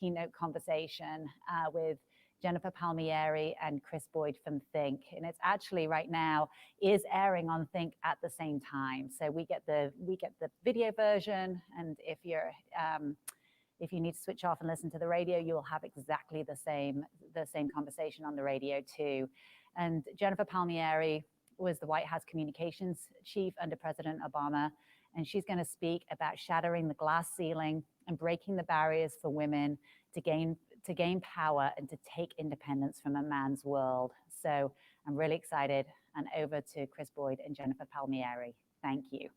keynote conversation with Jennifer Palmieri and Chris Boyd from Think, and it's actually right now is airing on Think at the same time. So we get the video version, and if you need to switch off and listen to the radio, you will have exactly the same conversation on the radio too. And Jennifer Palmieri was the White House communications chief under President Obama, and she's going to speak about shattering the glass ceiling and breaking the barriers for women to gain power and to take independence from a man's world. So I'm really excited. And over to Chris Boyd and Jennifer Palmieri. Thank you.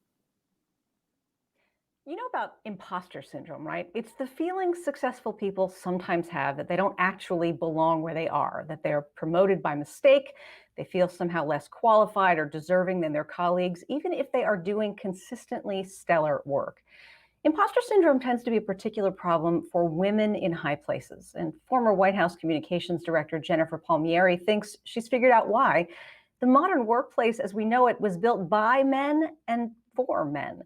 You know about imposter syndrome, right? It's the feeling successful people sometimes have that they don't actually belong where they are, that they're promoted by mistake, they feel somehow less qualified or deserving than their colleagues, even if they are doing consistently stellar work. Imposter syndrome tends to be a particular problem for women in high places, and former White House Communications Director Jennifer Palmieri thinks she's figured out why. The modern workplace as we know it was built by men and for men.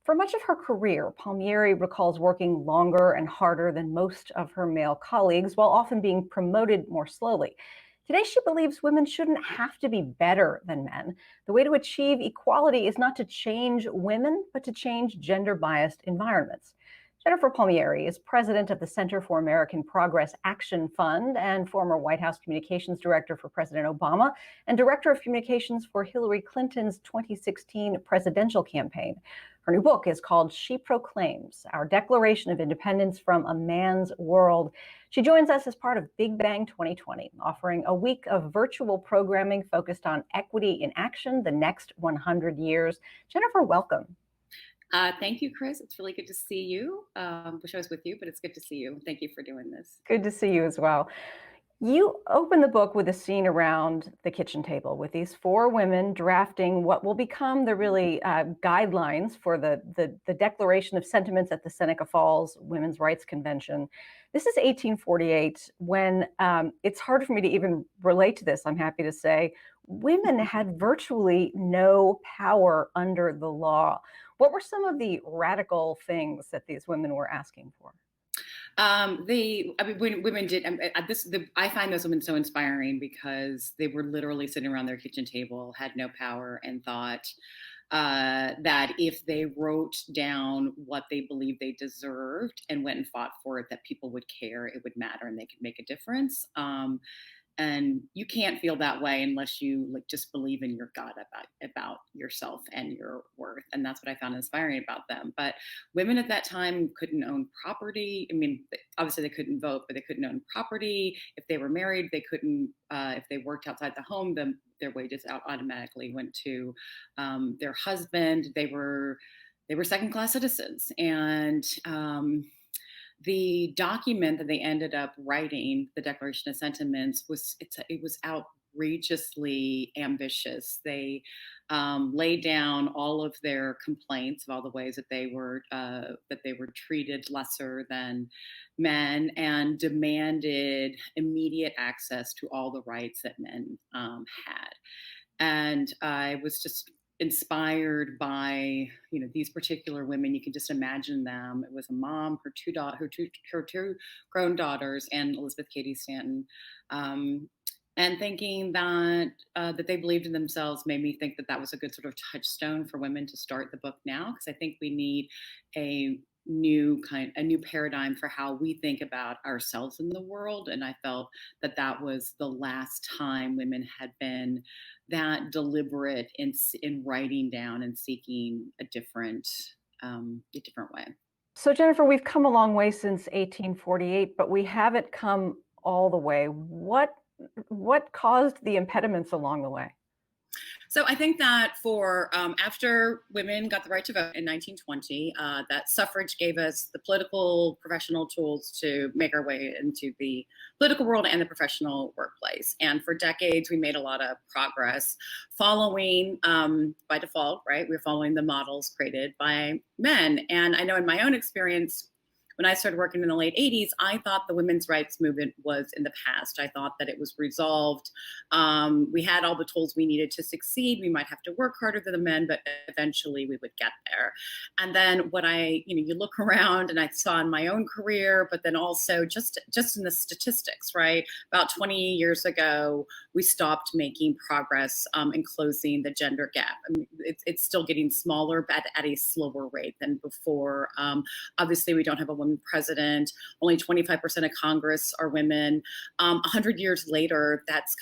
For much of her career, Palmieri recalls working longer and harder than most of her male colleagues, while often being promoted more slowly. Today, she believes women shouldn't have to be better than men. The way to achieve equality is not to change women, but to change gender-biased environments. Jennifer Palmieri is president of the Center for American Progress Action Fund and former White House Communications Director for President Obama and Director of Communications for Hillary Clinton's 2016 presidential campaign. Her new book is called She Proclaims, Our Declaration of Independence from a Man's World. She joins us as part of bigBANG 2020, offering a week of virtual programming focused on equity in action the next 100 years. Jennifer, welcome. Thank you, Chris. It's really good to see you. Wish I was with you, but it's good to see you. Thank you for doing this. Good to see you as well. You open the book with a scene around the kitchen table with these four women drafting what will become the really guidelines for the Declaration of Sentiments at the Seneca Falls Women's Rights Convention. This is 1848 when it's hard for me to even relate to this, I'm happy to say. Women had virtually no power under the law. What were some of the radical things that these women were asking for? Women did. I find those women so inspiring because they were literally sitting around their kitchen table, had no power, and thought that if they wrote down what they believed they deserved and went and fought for it, that people would care, it would matter, and they could make a difference. And you can't feel that way unless you just believe in your gut about yourself and your worth. And that's what I found inspiring about them. But women at that time couldn't own property. I mean, obviously they couldn't vote, but they couldn't own property. If they were married, they couldn't, if they worked outside the home, their wages automatically went to their husband. They were second-class citizens. And the document that they ended up writing, the Declaration of Sentiments, was outrageously ambitious. They laid down all of their complaints of all the ways that they were treated lesser than men, and demanded immediate access to all the rights that men had. And I was just inspired by these particular women. You can just imagine them. It was a mom, her two grown daughters, and Elizabeth Cady Stanton, and thinking that they believed in themselves made me think that was a good sort of touchstone for women to start the book now, because I think we need a new paradigm for how we think about ourselves in the world. And I felt that was the last time women had been that deliberate in writing down and seeking a different way. So Jennifer, we've come a long way since 1848, but we haven't come all the way. What caused the impediments along the way? So I think that for after women got the right to vote in 1920, that suffrage gave us the political professional tools to make our way into the political world and the professional workplace. And for decades, we made a lot of progress following, by default, right? We're following the models created by men. And I know in my own experience, when I started working in the late 80s, I thought the women's rights movement was in the past. I thought that it was resolved. We had all the tools we needed to succeed. We might have to work harder than the men, but eventually we would get there. And then what you look around and I saw in my own career, but then also just in the statistics, right? About 20 years ago, we stopped making progress in closing the gender gap. I mean, it's still getting smaller, but at a slower rate than before. Obviously, we don't have a woman president. Only 25% of Congress are women. 100 years later, that's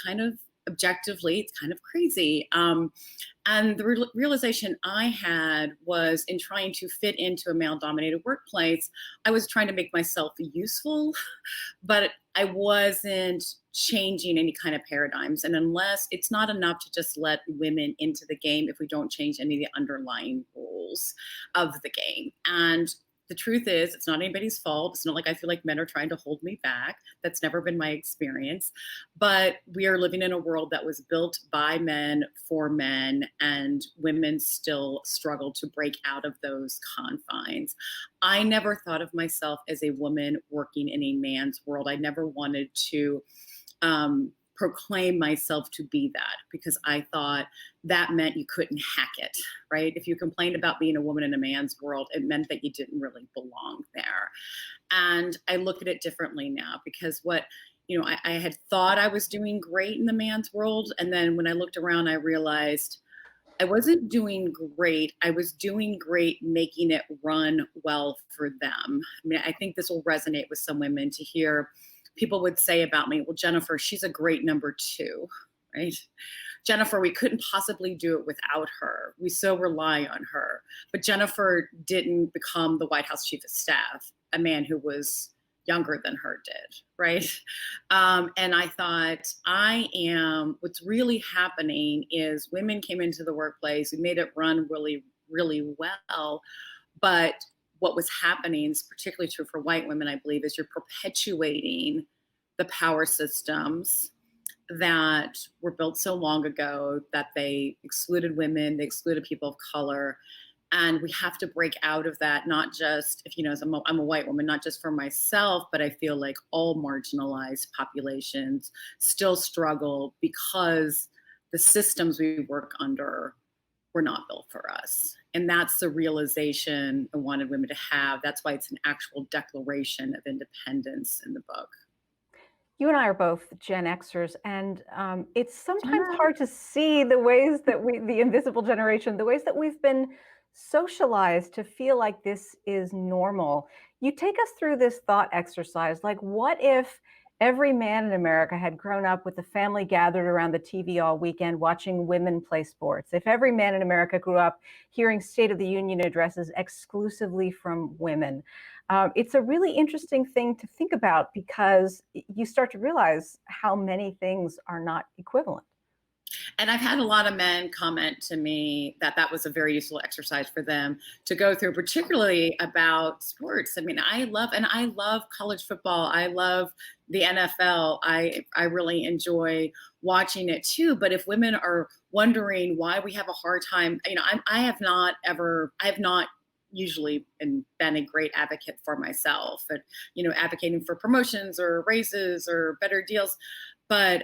objectively, it's kind of crazy. And the realization I had was in trying to fit into a male-dominated workplace, I was trying to make myself useful, but I wasn't changing any kind of paradigms. And unless it's not enough to just let women into the game if we don't change any of the underlying rules of the game. And the truth is, it's not anybody's fault. It's not like I feel like men are trying to hold me back. That's never been my experience. But we are living in a world that was built by men for men, and women still struggle to break out of those confines. I never thought of myself as a woman working in a man's world. I never wanted to proclaim myself to be that, because I thought that meant you couldn't hack it, right? If you complained about being a woman in a man's world, it meant that you didn't really belong there. And I look at it differently now, because I had thought I was doing great in the man's world. And then when I looked around, I realized I wasn't doing great. I was doing great making it run well for them. I mean, I think this will resonate with some women to hear people would say about me, well, Jennifer, she's a great number two, right? Jennifer, we couldn't possibly do it without her. We so rely on her. But Jennifer didn't become the White House chief of staff, a man who was younger than her did, right? And I thought, what's really happening is women came into the workplace, we made it run really, really well, but what was happening is particularly true for white women, I believe, is you're perpetuating the power systems that were built so long ago that they excluded women, they excluded people of color. And we have to break out of that, not just, I'm a white woman, not just for myself, but I feel like all marginalized populations still struggle because the systems we work under were not built for us. And that's the realization I wanted women to have. That's why it's an actual declaration of independence in the book. You and I are both Gen Xers, and it's sometimes hard to see the ways that the invisible generation, the ways that we've been socialized to feel like this is normal. You take us through this thought exercise, like what if every man in America had grown up with the family gathered around the TV all weekend watching women play sports? If every man in America grew up hearing State of the Union addresses exclusively from women? It's a really interesting thing to think about, because you start to realize how many things are not equivalent. And I've had a lot of men comment to me that that was a very useful exercise for them to go through, particularly about sports. I mean, I love college football. I love the NFL. I really enjoy watching it too. But if women are wondering why we have a hard time, I have not usually been a great advocate for myself, and advocating for promotions or raises or better deals, but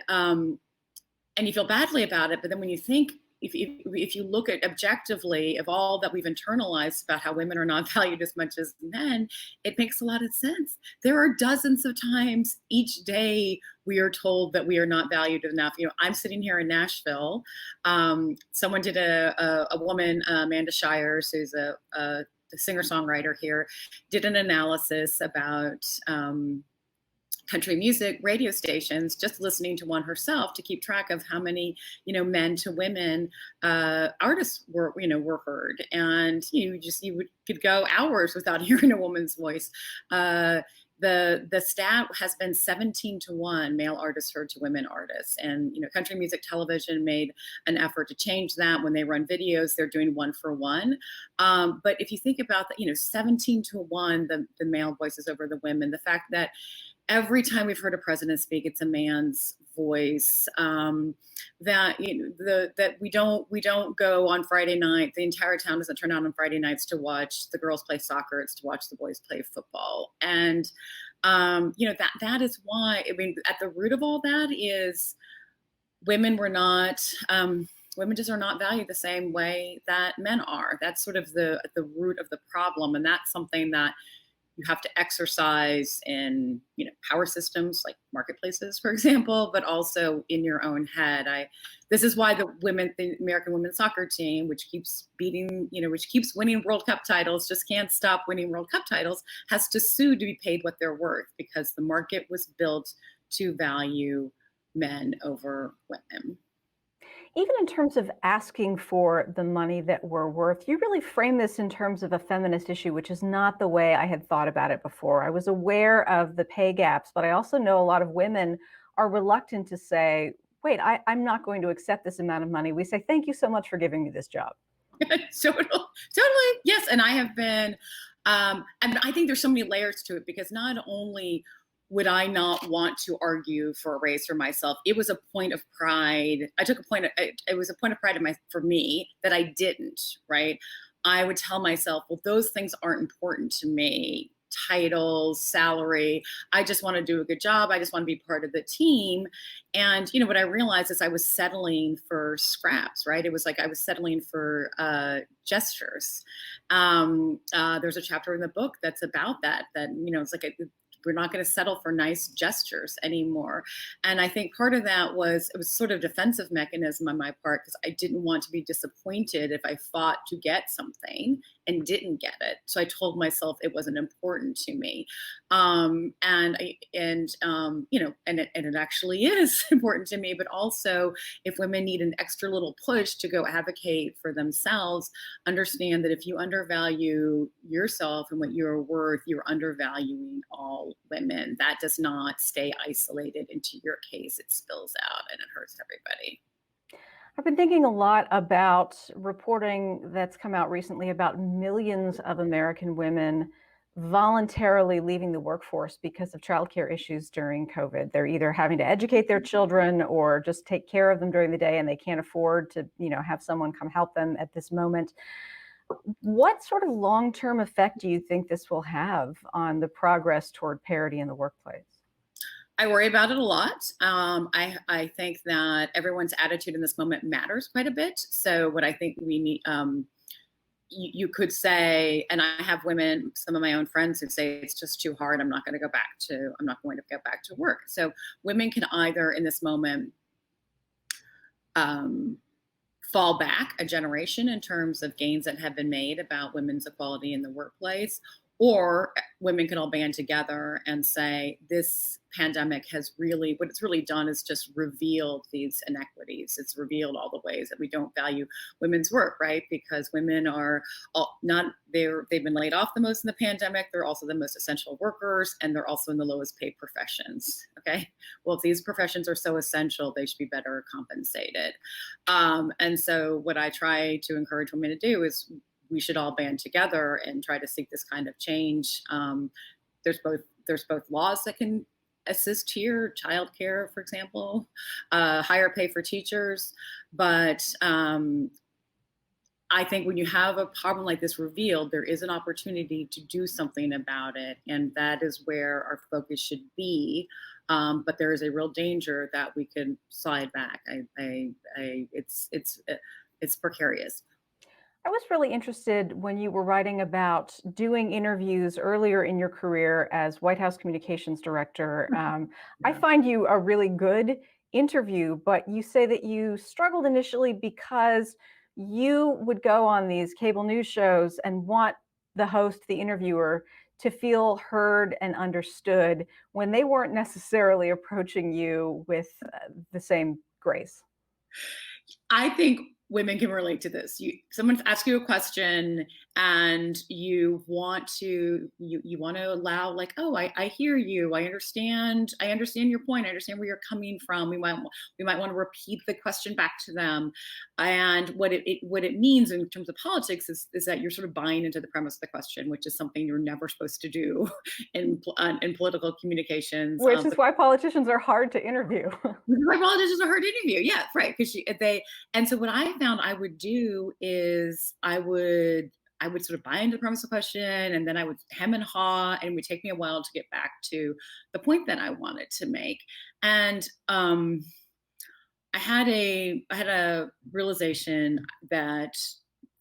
and you feel badly about it. But then when you think, if you look at objectively of all that we've internalized about how women are not valued as much as men, it makes a lot of sense. There are dozens of times each day we are told that we are not valued enough. I'm sitting here in Nashville. Someone did a woman, Amanda Shires, who's a singer-songwriter here, did an analysis about country music radio stations, just listening to one herself to keep track of how many, men to women artists were heard. And could go hours without hearing a woman's voice. The stat has been 17-1 male artists heard to women artists. And, country music television made an effort to change that. When they run videos, they're doing 1-for-1. But if you think about that, 17-1, the male voices over the women, the fact that every time we've heard a president speak, it's a man's voice. That that we don't go on Friday night. The entire town doesn't turn out on Friday nights to watch the girls play soccer. It's to watch the boys play football. And that is why, I mean, at the root of all that is women were not. Women just are not valued the same way that men are. That's sort of the root of the problem, and that's something that you have to exercise in power systems like marketplaces, for example, but also in your own head. This is why the American women's soccer team, which keeps winning World Cup titles, just can't stop winning World Cup titles, has to sue to be paid what they're worth, because the market was built to value men over women. Even in terms of asking for the money that we're worth, you really frame this in terms of a feminist issue, which is not the way I had thought about it before. I was aware of the pay gaps, but I also know a lot of women are reluctant to say, wait, I'm not going to accept this amount of money. We say, thank you so much for giving me this job. Totally. Yes. And I have been, and I think there's so many layers to it, because not only would I not want to argue for a raise for myself, it was a point of pride. It was a point of pride for me that I didn't, right? I would tell myself, well, those things aren't important to me. Titles, salary. I just want to do a good job. I just want to be part of the team. And what I realized is I was settling for scraps, right? It was like I was settling for gestures. There's a chapter in the book that's about that. It's like we're not going to settle for nice gestures anymore. And I think part of that was, it was sort of defensive mechanism on my part, because I didn't want to be disappointed if I fought to get something and didn't get it. So I told myself it wasn't important to me. It actually is important to me, but also if women need an extra little push to go advocate for themselves, understand that if you undervalue yourself and what you're worth, you're undervaluing all women. That does not stay isolated into your case. It spills out and it hurts everybody. I've been thinking a lot about reporting that's come out recently about millions of American women voluntarily leaving the workforce because of childcare issues during COVID. They're either having to educate their children or just take care of them during the day, and they can't afford to, have someone come help them at this moment. What sort of long-term effect do you think this will have on the progress toward parity in the workplace? I worry about it a lot. I think that everyone's attitude in this moment matters quite a bit. So what I think we need, you could say, and I have women, some of my own friends, who say it's just too hard. I'm not going to go back to work. So women can either in this moment fall back a generation in terms of gains that have been made about women's equality in the workplace, or women can all band together and say this pandemic has really, what it's really done is just revealed these inequities. It's revealed all the ways that we don't value women's work, right? Because women are they've been laid off the most in the pandemic. They're also the most essential workers, and they're also in the lowest paid professions. Okay. Well, if these professions are so essential, they should be better compensated. And so what I try to encourage women to do is we should all band together and try to seek this kind of change. There's both laws that can assist here, childcare, for example, higher pay for teachers. But I think when you have a problem like this revealed, there is an opportunity to do something about it. And that is where our focus should be. But there is a real danger that we could slide back. It's precarious. I was really interested when you were writing about doing interviews earlier in your career as White House Communications Director. I find you a really good interview, but you say that you struggled initially because you would go on these cable news shows and want the host, the interviewer, to feel heard and understood when they weren't necessarily approaching you with the same grace. I think women can relate to this. Someone asks you a question and you want to allow, like, oh, I hear you. I understand your point. I understand where you're coming from. We might want to repeat the question back to them. And what it means in terms of politics is that you're sort of buying into the premise of the question, which is something you're never supposed to do in political communications. Which is why politicians are hard to interview. Why politicians are hard to interview. Yeah, right. And so what I found I would do is I would sort of buy into the premise of the question, and then I would hem and haw, and it would take me a while to get back to the point that I wanted to make. And I had a realization that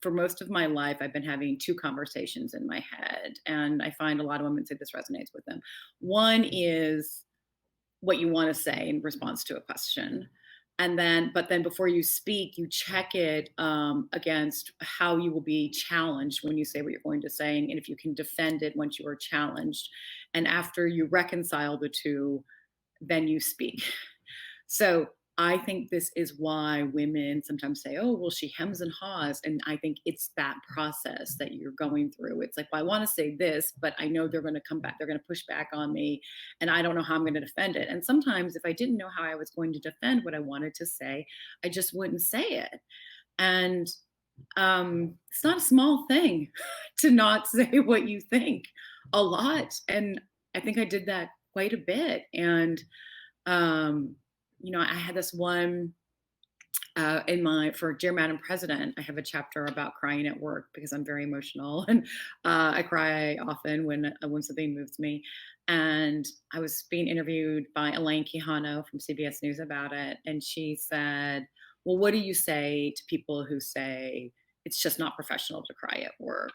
for most of my life, I've been having two conversations in my head, and I find a lot of women say this resonates with them. One is what you want to say in response to a question. But then before you speak, you check it against how you will be challenged when you say what you're going to say, and if you can defend it once you are challenged. And after you reconcile the two, then you speak. So I think this is why women sometimes say, oh, well, she hems and haws. And I think it's that process that you're going through. It's like, well, I want to say this, but I know they're going to come back. They're going to push back on me. And I don't know how I'm going to defend it. And sometimes if I didn't know how I was going to defend what I wanted to say, I just wouldn't say it. And it's not a small thing to not say what you think a lot. And I think I did that quite a bit. And, I had this one for Dear Madam President, I have a chapter about crying at work because I'm very emotional, and I cry often when something moves me. And I was being interviewed by Elaine Quijano from CBS News about it, and she said, well, what do you say to people who say it's just not professional to cry at work?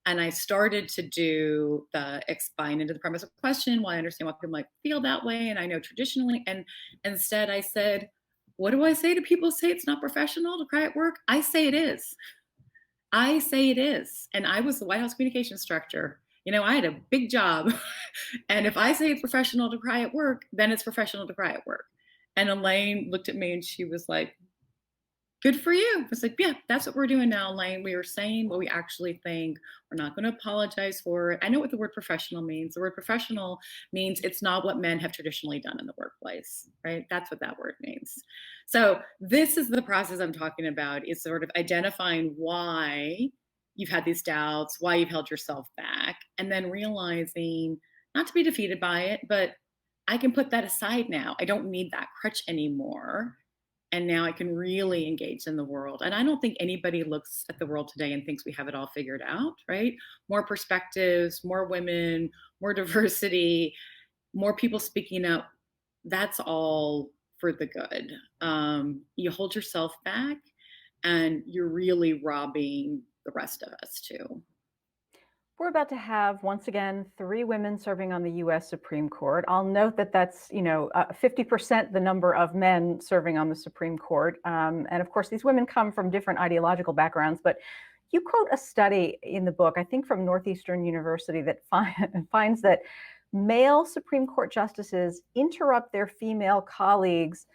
And I started to do the explain into the premise of the question, well, I understand why people might feel that way. And I know traditionally, and instead I said, what do I say to people who say it's not professional to cry at work? I say it is. I say it is. And I was the White House communications director. I had a big job. And if I say it's professional to cry at work, then it's professional to cry at work. And Elaine looked at me and she was like, good for you. I was like, yeah, that's what we're doing now, Elaine. We are saying what we actually think. We're not going to apologize for it. I know what the word professional means. The word professional means it's not what men have traditionally done in the workplace, right? That's what that word means. So this is the process I'm talking about, is sort of identifying why you've had these doubts, why you've held yourself back, and then realizing not to be defeated by it, but I can put that aside now. I don't need that crutch anymore. And now I can really engage in the world. And I don't think anybody looks at the world today and thinks we have it all figured out, right? More perspectives, more women, more diversity, more people speaking up. That's all for the good. You hold yourself back and you're really robbing the rest of us too. We're about to have, once again, 3 women serving on the U.S. Supreme Court. I'll note that that's, 50% the number of men serving on the Supreme Court. And of course, these women come from different ideological backgrounds. But you quote a study in the book, I think from Northeastern University, that finds that male Supreme Court justices interrupt their female colleagues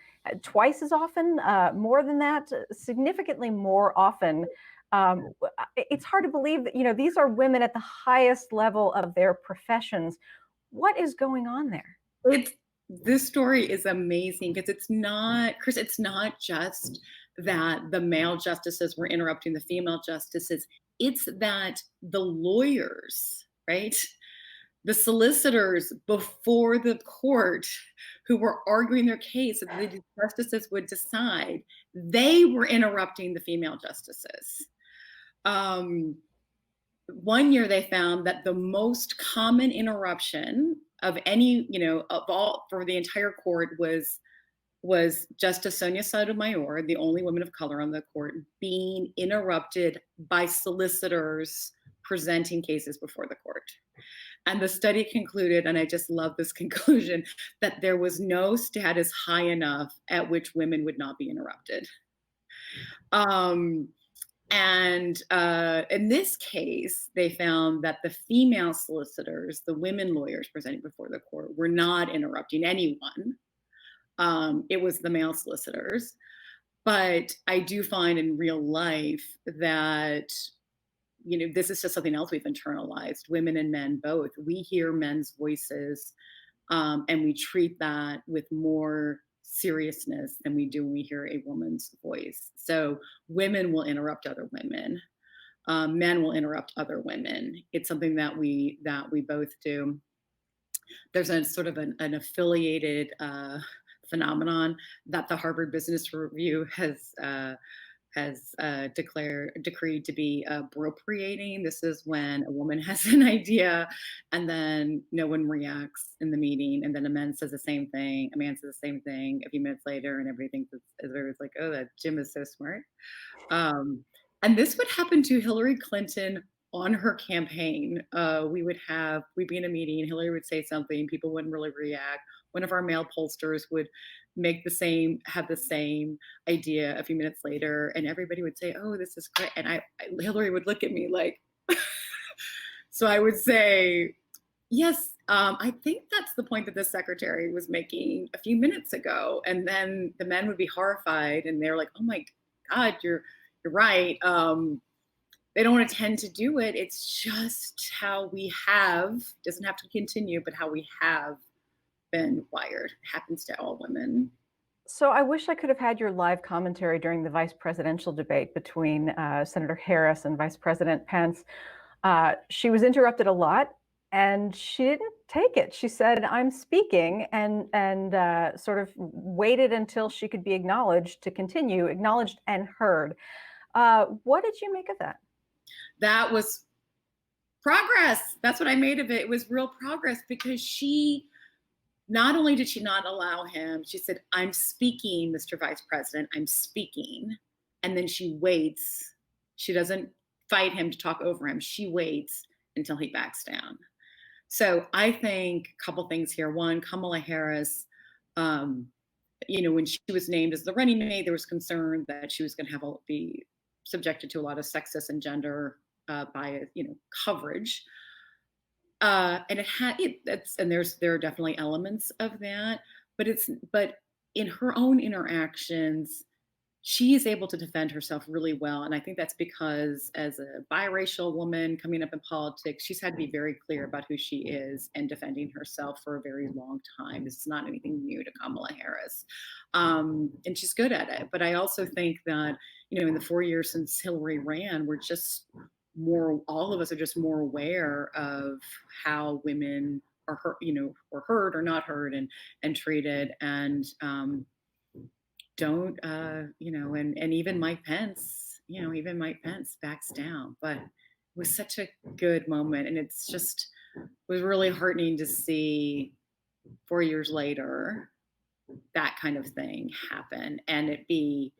twice as often, more than that, significantly more often. It's hard to believe that, these are women at the highest level of their professions. What is going on there? This story is amazing because it's not just that the male justices were interrupting the female justices. It's that the lawyers, right? The solicitors before the court who were arguing their case that the justices would decide, they were interrupting the female justices. One year they found that the most common interruption of any, of all for the entire court was Justice Sonia Sotomayor, the only woman of color on the court, being interrupted by solicitors presenting cases before the court. And the study concluded, and I just love this conclusion, that there was no status high enough at which women would not be interrupted. And in this case, they found that the female solicitors, the women lawyers presenting before the court, were not interrupting anyone. It was the male solicitors. But I do find in real life that, this is just something else we've internalized, women and men both. We hear men's voices, and we treat that with more seriousness than we do when we hear a woman's voice. So women will interrupt other women. Men will interrupt other women. It's something that we both do. There's a sort of an affiliated phenomenon that the Harvard Business Review has decreed to be appropriating. This is when a woman has an idea and then no one reacts in the meeting, and then a man says the same thing. A man says the same thing a few minutes later, and everybody thinks everybody's like, "Oh, that Jim is so smart." Um, and this would happen to Hillary Clinton on her campaign. We'd be in a meeting, Hillary would say something, people wouldn't really react. One of our male pollsters would have the same idea a few minutes later, and everybody would say, "Oh, this is great." And Hillary would look at me like, so I would say, "Yes, I think that's the point that the secretary was making a few minutes ago." And then the men would be horrified, and they're like, "Oh my God, you're right." They don't tend to do it. It's just how we doesn't have to continue, but how we have been wired. It happens to all women. So I wish I could have had your live commentary during the vice presidential debate between Senator Harris and Vice President Pence. She was interrupted a lot, and she didn't take it. She said, "I'm speaking," and sort of waited until she could be acknowledged to continue, acknowledged and heard. What did you make of that? That was progress. That's what I made of it. It was real progress, because not only did she not allow him, she said, "I'm speaking, Mr. Vice President, I'm speaking." And then she waits. She doesn't fight him to talk over him. She waits until he backs down. So I think a couple things here. One, Kamala Harris, when she was named as the running mate, there was concern that she was going to be subjected to a lot of sexist and gender bias, coverage. And there are definitely elements of that, but in her own interactions, she is able to defend herself really well. And I think that's because, as a biracial woman coming up in politics, she's had to be very clear about who she is and defending herself for a very long time. This is not anything new to Kamala Harris. And she's good at it. But I also think that, in the 4 years since Hillary ran, all of us are just more aware of how women are hurt, or heard or not heard and treated. And, don't and even Mike Pence, backs down. But it was such a good moment, and it was really heartening to see 4 years later that kind of thing happen and it be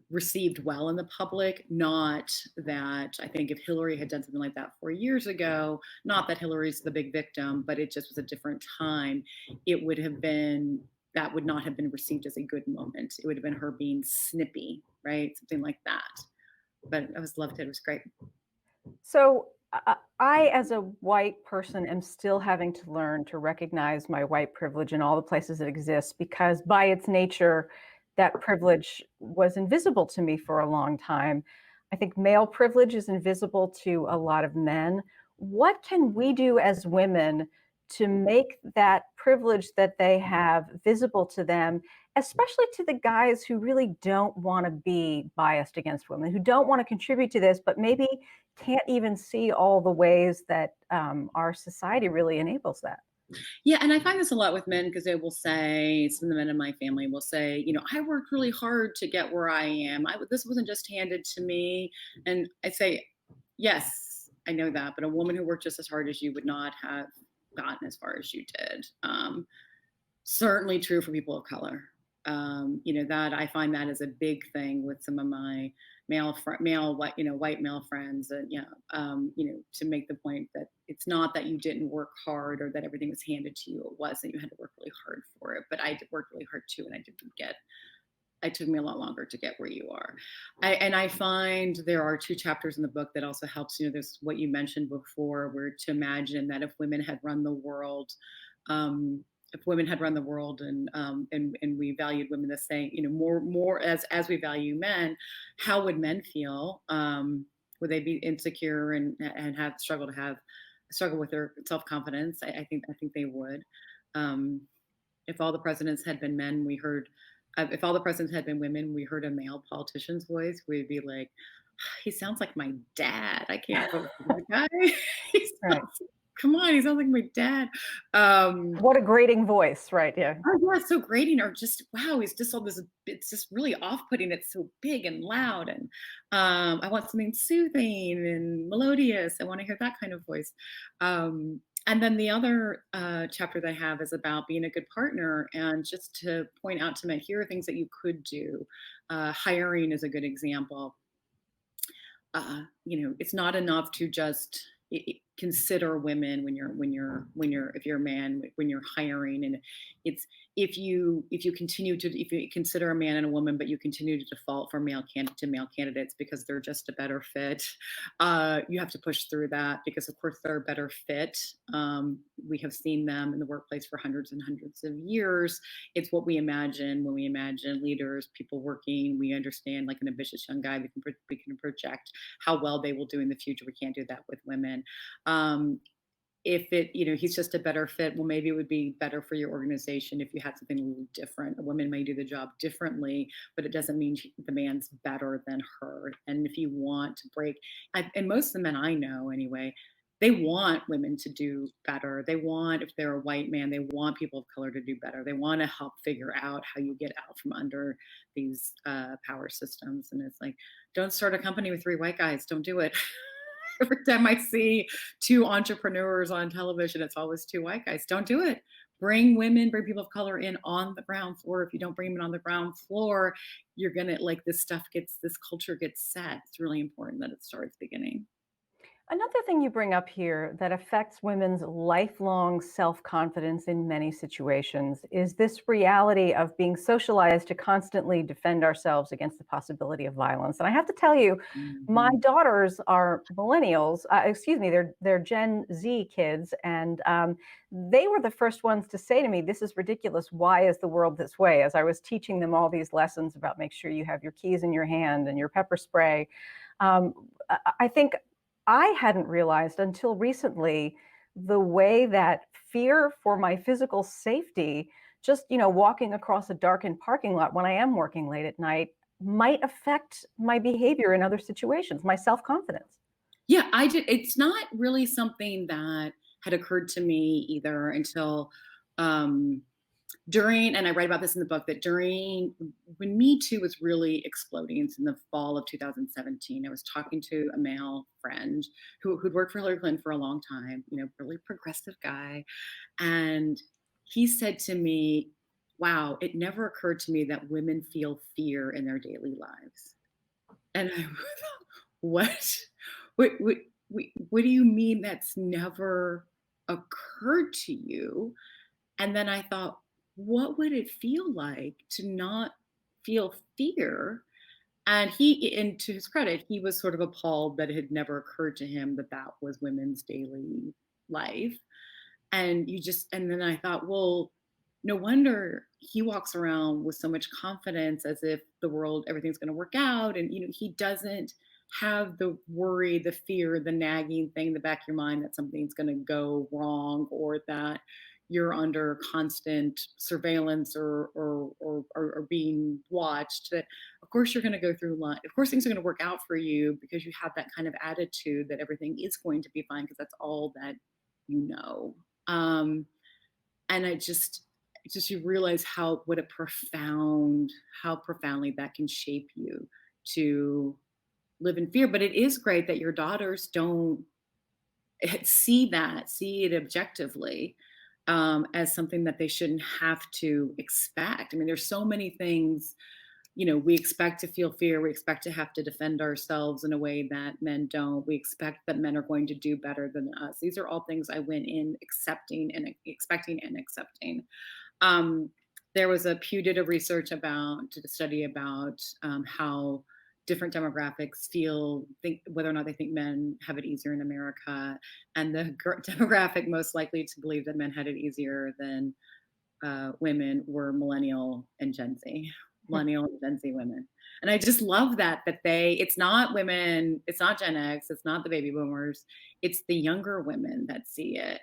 received well in the public. Not that, I think if Hillary had done something like that 4 years ago, not that Hillary's the big victim, but it just was a different time, that would not have been received as a good moment. It would have been her being snippy, right? Something like that. But I loved it. It was great. So I, as a white person, am still having to learn to recognize my white privilege in all the places it exists, because by its nature, that privilege was invisible to me for a long time. I think male privilege is invisible to a lot of men. What can we do as women to make that privilege that they have visible to them, especially to the guys who really don't want to be biased against women, who don't want to contribute to this, but maybe can't even see all the ways that our society really enables that? Yeah, and I find this a lot with men, because they will say, some of the men in my family will say, "I worked really hard to get where I am. This wasn't just handed to me." And I say, "Yes, I know that, but a woman who worked just as hard as you would not have gotten as far as you did." Certainly true for people of color. That I find that is a big thing with some of my white male friends, and to make the point that it's not that you didn't work hard or that everything was handed to you. It was that you had to work really hard for it. But I did work really hard too, and it took me a lot longer to get where you are. I find there are 2 chapters in the book that also helps. There's what you mentioned before, where to imagine that if women had run the world, if women had run the world and we valued women the same, more as we value men, how would men feel? Would they be insecure and have struggle with their self-confidence? I think they would. Um, if all the presidents had been men, if all the presidents had been women, we heard a male politician's voice, we'd be like, he sounds like my dad. I can't vote for that guy. He Right. come on, he sounds like my dad. What a grating voice, right? Yeah. Oh yeah, it's so grating, or just wow, he's just all this. It's just really off-putting. It's so big and loud, and I want something soothing and melodious. I want to hear that kind of voice. And then the other chapter that I have is about being a good partner, and just to point out to men, here are things that you could do. Hiring is a good example. It's not enough to just consider women if you're a man, when you're hiring. And it's if you consider a man and a woman, but you continue to default for male candidates because they're just a better fit, you have to push through that, because of course they're a better fit. We have seen them in the workplace for hundreds and hundreds of years. It's what we imagine when we imagine leaders, people working. We understand, like an ambitious young guy, we can project how well they will do in the future. We can't do that with women. If he's just a better fit, well, maybe it would be better for your organization if you had something a little different. A woman may do the job differently, but it doesn't mean the man's better than her. And if you want to and most of the men I know anyway, they want women to do better. They want, if they're a white man, they want people of color to do better. They want to help figure out how you get out from under these power systems. And it's like, don't start a company with 3 white guys. Don't do it. Every time I see 2 entrepreneurs on television, it's always 2 white guys. Don't do it. Bring people of color in on the ground floor. If you don't bring them in on the ground floor, you're going to, this culture gets set. It's really important that it starts beginning. Another thing you bring up here that affects women's lifelong self-confidence in many situations is this reality of being socialized to constantly defend ourselves against the possibility of violence. And I have to tell you, my Mhm. daughters are millennials, they're Gen Z kids, and they were the first ones to say to me, "This is ridiculous. Why is the world this way?" As I was teaching them all these lessons about make sure you have your keys in your hand and your pepper spray. I think I hadn't realized until recently the way that fear for my physical safety, just, walking across a darkened parking lot when I am working late at night, might affect my behavior in other situations, my self-confidence. Yeah, I did. It's not really something that had occurred to me either until um, and I write about this in the book, that when Me Too was really exploding, it's in the fall of 2017. I was talking to a male friend who'd worked for Hillary Clinton for a long time, really progressive guy. And he said to me, wow, it never occurred to me that women feel fear in their daily lives. And I thought, what? What do you mean that's never occurred to you? And then I thought, what would it feel like to not feel fear? And to his credit, he was sort of appalled that it had never occurred to him that that was women's daily life. And then I thought, well, no wonder he walks around with so much confidence, as if everything's going to work out. And, he doesn't have the worry, the fear, the nagging thing in the back of your mind that something's going to go wrong, or that you're under constant surveillance or being watched. That of course you're going to go through life. Of course things are going to work out for you, because you have that kind of attitude that everything is going to be fine, because that's all that you know. And you realize how profoundly that can shape you to live in fear. But it is great that your daughters don't see it objectively, as something that they shouldn't have to expect. I mean, there's so many things, we expect to feel fear. We expect to have to defend ourselves in a way that men don't. We expect that men are going to do better than us. These are all things I went in expecting and accepting. There was Pew did a study about how different demographics think whether or not they think men have it easier in America. And the demographic most likely to believe that men had it easier than women were millennial and Gen Z, millennial and Gen Z women. And I just love that it's not women, it's not Gen X, it's not the baby boomers, it's the younger women that see it.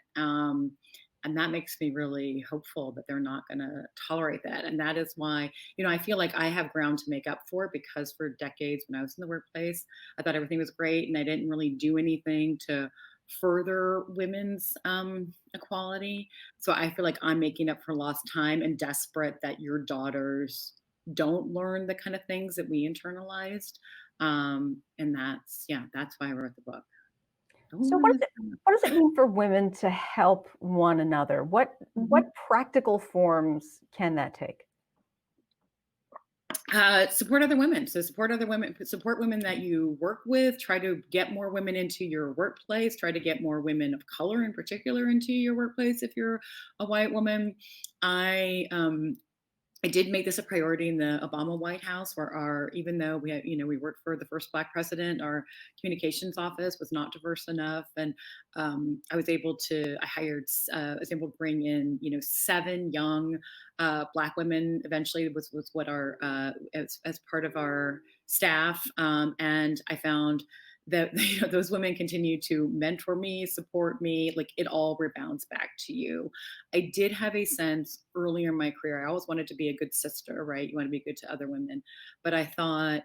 And that makes me really hopeful that they're not going to tolerate that. And that is why, I feel like I have ground to make up for, because for decades when I was in the workplace, I thought everything was great and I didn't really do anything to further women's equality. So I feel like I'm making up for lost time and desperate that your daughters don't learn the kind of things that we internalized. And that's why I wrote the book. So what does it mean for women to help one another? What practical forms can that take? Support other women. So support other women, support women that you work with, try to get more women into your workplace, try to get more women of color in particular into your workplace if you're a white woman. I did make this a priority in the Obama White House, where even though we had, we worked for the first Black president, our communications office was not diverse enough, and I was able to bring in, 7 young Black women. Eventually, was what our as part of our staff, and I found that those women continue to mentor me, support me, like it all rebounds back to you. I did have a sense earlier in my career, I always wanted to be a good sister, right? You want to be good to other women. But I thought,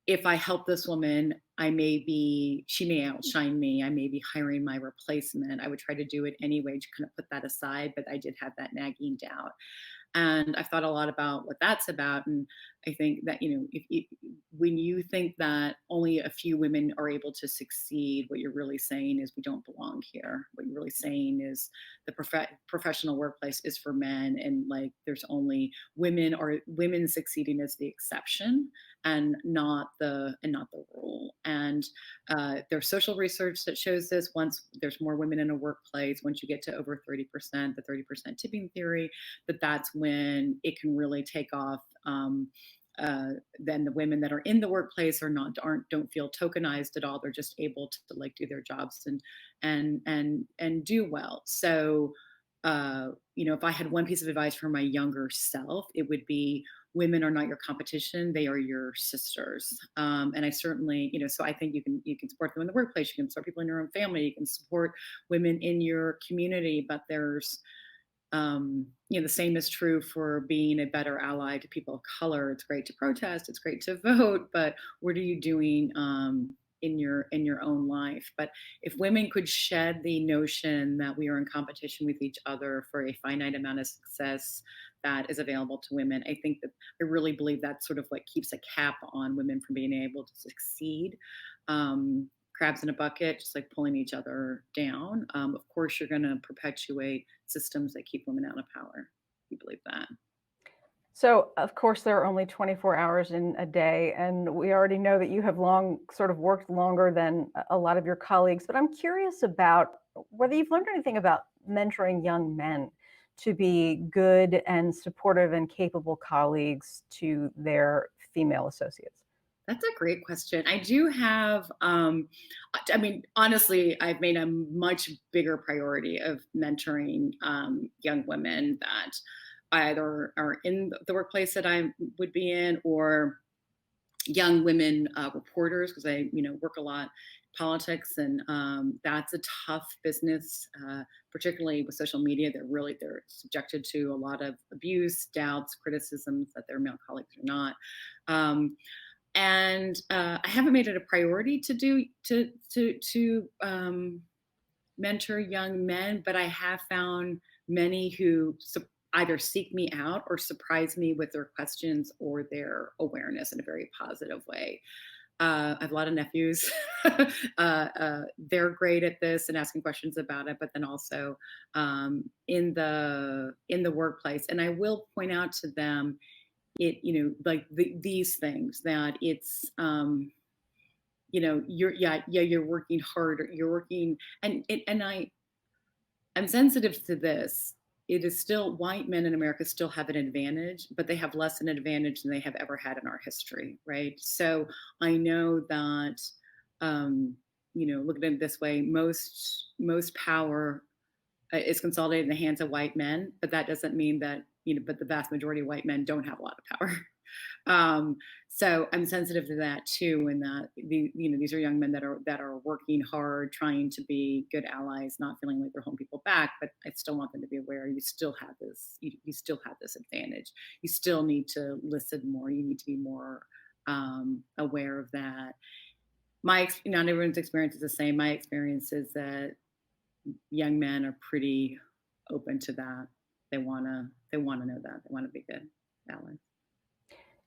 if I help this woman, she may outshine me. I may be hiring my replacement. I would try to do it anyway to kind of put that aside, but I did have that nagging doubt. And I've thought a lot about what that's about. And I think that, when you think that only a few women are able to succeed, what you're really saying is we don't belong here. What you're really saying is the professional workplace is for men, and like there's only women succeeding as the exception and not the rule. And there's social research that shows this. Once there's more women in a workplace, once you get to over 30%, the 30% tipping theory, that's when it can really take off. Then the women that are in the workplace don't feel tokenized at all. They're just able to like do their jobs and do well. So if I had one piece of advice for my younger self, it would be, women are not your competition, they are your sisters. And I certainly, so I think you can support them in the workplace, you can support people in your own family, you can support women in your community, but there's the same is true for being a better ally to people of color. It's great to protest, it's great to vote, but what are you doing in your own life? But if women could shed the notion that we are in competition with each other for a finite amount of success that is available to women, I really believe that sort of like keeps a cap on women from being able to succeed. Crabs in a bucket, just like pulling each other down. Of course, you're going to perpetuate systems that keep women out of power. You believe that? So, of course, there are only 24 hours in a day, and we already know that you have sort of worked longer than a lot of your colleagues. But I'm curious about whether you've learned anything about mentoring young men to be good and supportive and capable colleagues to their female associates. That's a great question. I do have, honestly, I've made a much bigger priority of mentoring young women that either are in the workplace that I would be in, or young women reporters, because I, work a lot in politics, and that's a tough business, particularly with social media. They're subjected to a lot of abuse, doubts, criticisms that their male colleagues are not. And I haven't made it a priority to mentor young men, but I have found many who either seek me out or surprise me with their questions or their awareness in a very positive way. I have a lot of nephews. They're great at this and asking questions about it, but then also in the workplace. And I will point out to them, these things, that it's you're working harder, you're working, and I'm sensitive to this. It is still, white men in America still have an advantage, but they have less an advantage than they have ever had in our history, right? So I know that look at it this way, most power is consolidated in the hands of white men, but that doesn't mean that, but the vast majority of white men don't have a lot of power. So I'm sensitive to that too, and that these are young men that are working hard, trying to be good allies, not feeling like they're holding people back. But I still want them to be aware you still have this, you still have this advantage. You still need to listen more. You need to be more aware of that. Not everyone's experience is the same. My experience is that young men are pretty open to that. They wanna know that. They want to be good allies.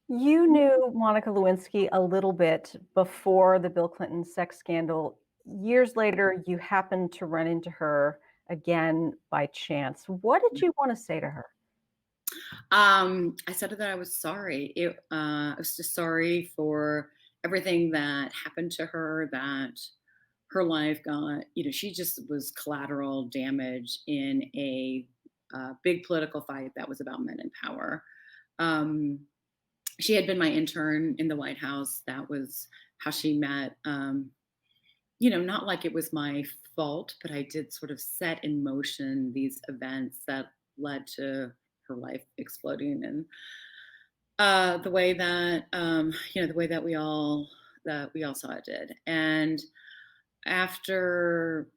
You knew Monica Lewinsky a little bit before the Bill Clinton sex scandal. Years later, you happened to run into her again by chance. What did you want to say to her? I said that I was sorry. I was just sorry for everything that happened to her, that her life got, she just was collateral damage in a big political fight that was about men in power. She had been my intern in the White House. That was how she met. Not like it was my fault, but I did sort of set in motion these events that led to her life exploding, and the way that we all saw it did. And after,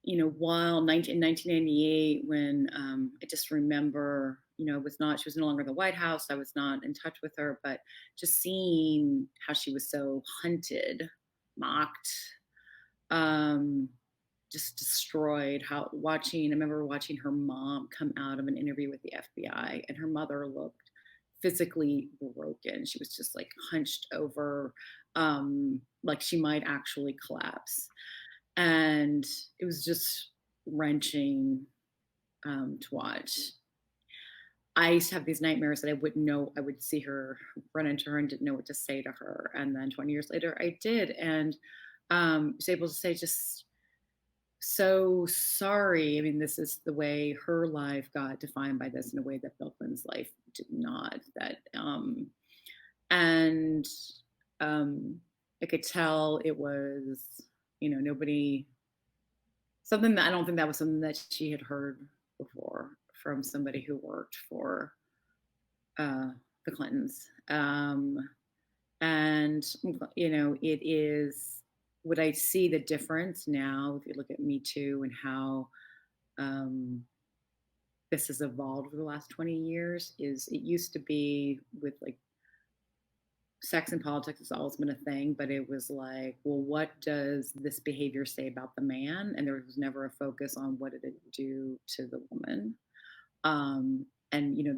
while 1998, when I just remember, she was no longer in the White House. I was not in touch with her, but just seeing how she was so hunted, mocked, just destroyed. I remember watching her mom come out of an interview with the FBI, and her mother looked physically broken. She was just like hunched over, like she might actually collapse. And it was just wrenching to watch. I used to have these nightmares that I wouldn't know. I would see her, run into her, and didn't know what to say to her. And then 20 years later, I did, and was able to say, just so sorry. I mean, this is the way her life got defined by this, in a way that Bill Clinton's life did not. And I could tell it was, nobody. Something that I don't think that was something that she had heard before from somebody who worked for the Clintons. And, it is, would I see the difference now, if you look at Me Too and how this has evolved over the last 20 years, is it used to be with like sex and politics has always been a thing, but it was like, well, what does this behavior say about the man? And there was never a focus on what did it do to the woman. And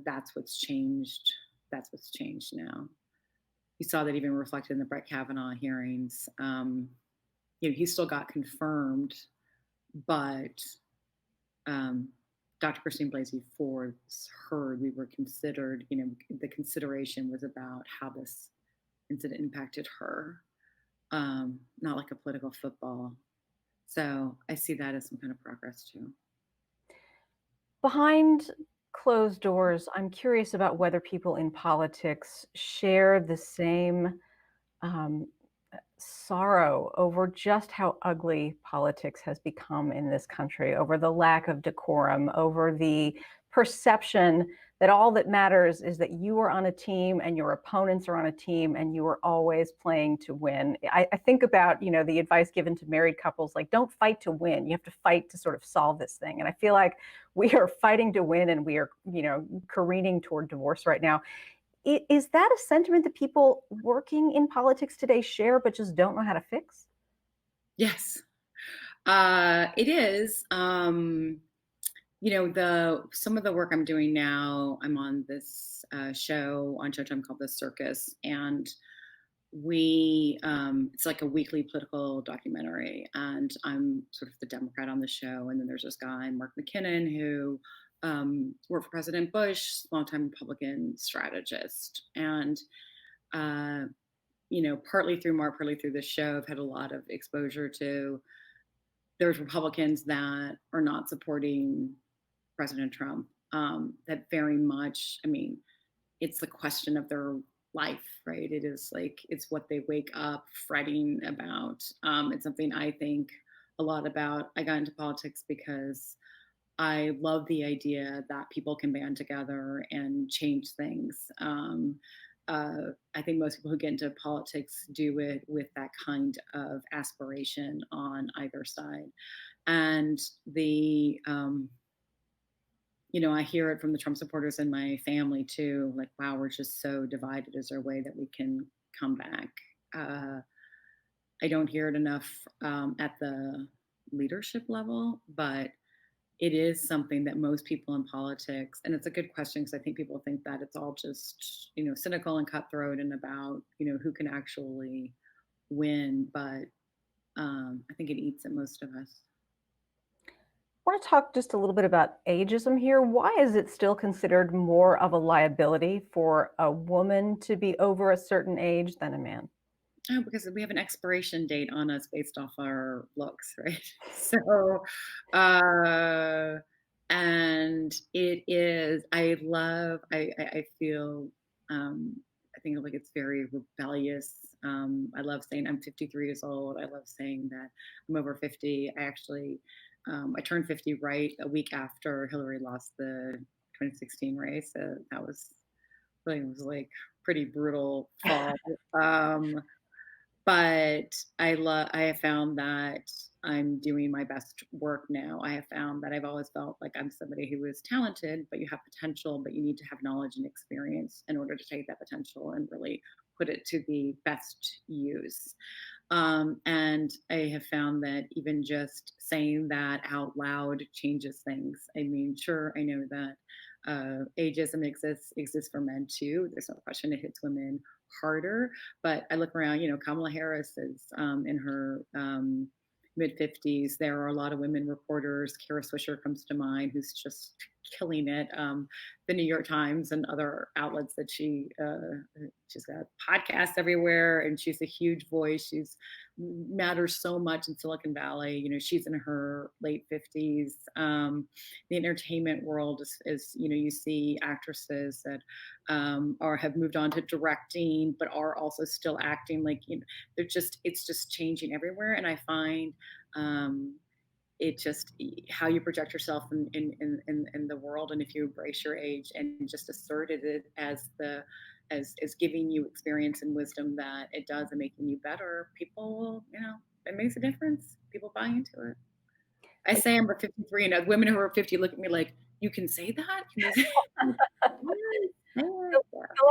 that's what's changed. That's what's changed now. You saw that even reflected in the Brett Kavanaugh hearings. He still got confirmed, but Dr. Christine Blasey Ford's heard we were considered, the consideration was about how this incident impacted her, not like a political football. So I see that as some kind of progress too. Behind closed doors, I'm curious about whether people in politics share the same sorrow over just how ugly politics has become in this country, over the lack of decorum, over the perception that all that matters is that you are on a team and your opponents are on a team and you are always playing to win. I think about, the advice given to married couples, like, don't fight to win. You have to fight to sort of solve this thing. And I feel like we are fighting to win, and we are, careening toward divorce right now. Is that a sentiment that people working in politics today share, but just don't know how to fix? Yes, it is. Some of the work I'm doing now, I'm on this show on Showtime called The Circus, and it's like a weekly political documentary, and I'm sort of the Democrat on the show. And then there's this guy, Mark McKinnon, who worked for President Bush, longtime Republican strategist. And, partly through Mark, partly through the show, I've had a lot of exposure to, there's Republicans that are not supporting President Trump, that very much, it's the question of their life, right? It is like, it's what they wake up fretting about. It's something I think a lot about. I got into politics because I love the idea that people can band together and change things. I think most people who get into politics do it with that kind of aspiration on either side. And I hear it from the Trump supporters in my family too. Like, wow, we're just so divided. Is there a way that we can come back? I don't hear it enough at the leadership level, but it is something that most people in politics, and it's a good question because I think people think that it's all just, cynical and cutthroat and about, who can actually win. But I think it eats at most of us. I want to talk just a little bit about ageism here. Why is it still considered more of a liability for a woman to be over a certain age than a man? Oh, because we have an expiration date on us based off our looks, right? So, uh, and it is, I feel, I think like it's very rebellious. I love saying I'm 53 years old. I love saying that I'm over 50. I turned 50 right a week after Hillary lost the 2016 race. So that was like pretty brutal fall. Um, but I have found that I'm doing my best work now. I have found that I've always felt like I'm somebody who is talented, but you have potential, but you need to have knowledge and experience in order to take that potential and really put it to the best use. And I have found that even just saying that out loud changes things. I mean, sure, I know that ageism exists for men too. There's no question it hits women harder. But I look around, Kamala Harris is in her mid 50s. There are a lot of women reporters. Kara Swisher comes to mind, who's just killing it. The New York Times and other outlets that she's got podcasts everywhere, and she's a huge voice. She's matters so much in Silicon Valley. She's in her late 50s. The entertainment world is you see actresses that have moved on to directing, but are also still acting. Like, it's just changing everywhere. And I find it just how you project yourself in the world, and if you embrace your age and just asserted it as giving you experience and wisdom that it does and making you better, people will, it makes a difference. People buy into it. I say I'm 53, and women who are 50 look at me like, you can say that? Can you say The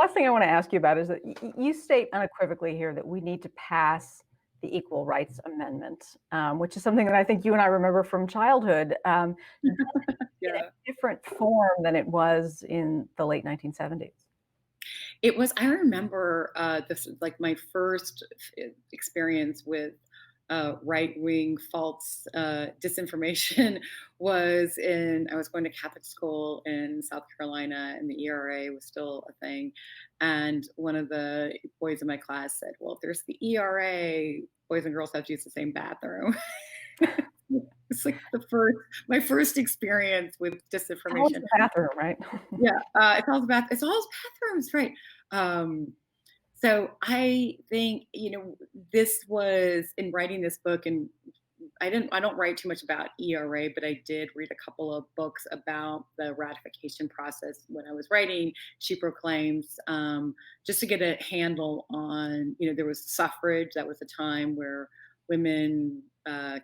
last thing I want to ask you about is that you state unequivocally here that we need to pass the Equal Rights Amendment, which is something that I think you and I remember from childhood, in a different form than it was in the late 1970s. It was, I remember this is like my first experience with right-wing false disinformation was I was going to Catholic school in South Carolina, and the ERA was still a thing. And one of the boys in my class said, well, if there's the ERA, boys and girls have to use the same bathroom. It's like my first experience with disinformation. It's the bathroom, right? Yeah, it's all bathrooms, right? So I think, this was in writing this book, and I don't write too much about ERA, but I did read a couple of books about the ratification process when I was writing She Proclaims, just to get a handle on, there was suffrage. That was a time where women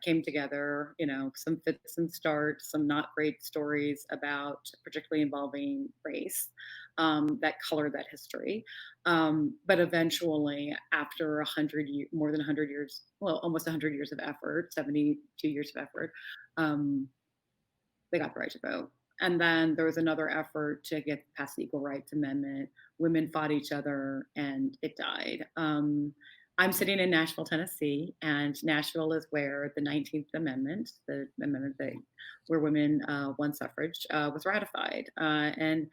came together, some fits, some starts, some not great stories about, particularly involving race, that color that history. But eventually, after more than 100 years, well, almost 100 years of effort, 72 years of effort, they got the right to vote. And then there was another effort to get past the Equal Rights Amendment. Women fought each other, and it died. I'm sitting in Nashville, Tennessee, and Nashville is where the 19th Amendment, the amendment where women won suffrage, was ratified. And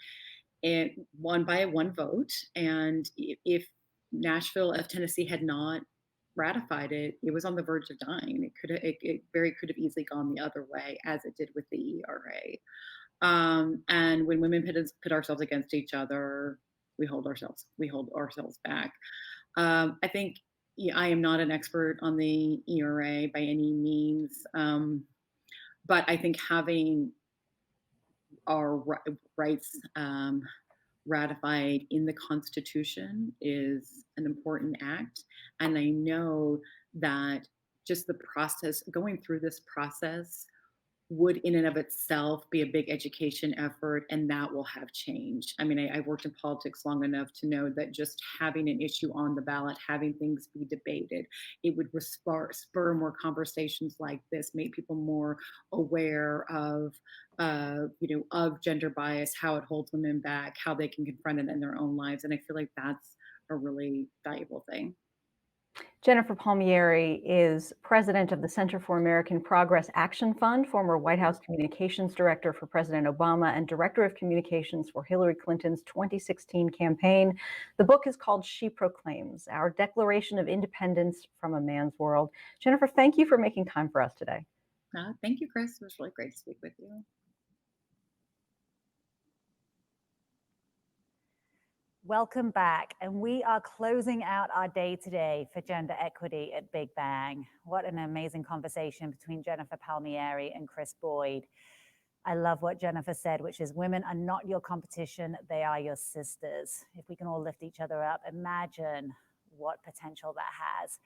it won by one vote. And if Nashville of Tennessee had not ratified it, it was on the verge of dying. It could have easily gone the other way, as it did with the ERA. And when women pit ourselves against each other, we hold ourselves back. I think I am not an expert on the ERA by any means, but I think having our rights ratified in the Constitution is an important act. And I know that just the process, going through this process, would in and of itself be a big education effort, and that will have change. I mean, I worked in politics long enough to know that just having an issue on the ballot, having things be debated, it would spur more conversations like this, make people more aware of, of gender bias, how it holds women back, how they can confront it in their own lives, and I feel like that's a really valuable thing. Jennifer Palmieri is president of the Center for American Progress Action Fund, former White House communications director for President Obama, and director of communications for Hillary Clinton's 2016 campaign. The book is called She Proclaims: Our Declaration of Independence from a Man's World. Jennifer, thank you for making time for us today. Thank you, Chris. It was really great to speak with you. Welcome back, and we are closing out our day today for gender equity at bigBANG. What an amazing conversation between Jennifer Palmieri and Chris Boyd. I love what Jennifer said, which is women are not your competition, they are your sisters. If we can all lift each other up, imagine what potential that has.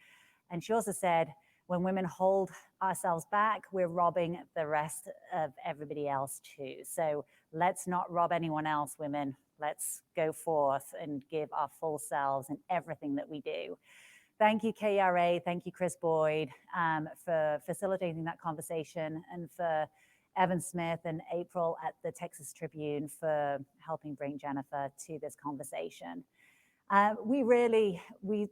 And she also said, when women hold ourselves back, we're robbing the rest of everybody else too. So let's not rob anyone else, women. Let's go forth and give our full selves in everything that we do. Thank you, KRA. Thank you, Chris Boyd, for facilitating that conversation, and for Evan Smith and April at the Texas Tribune for helping bring Jennifer to this conversation. We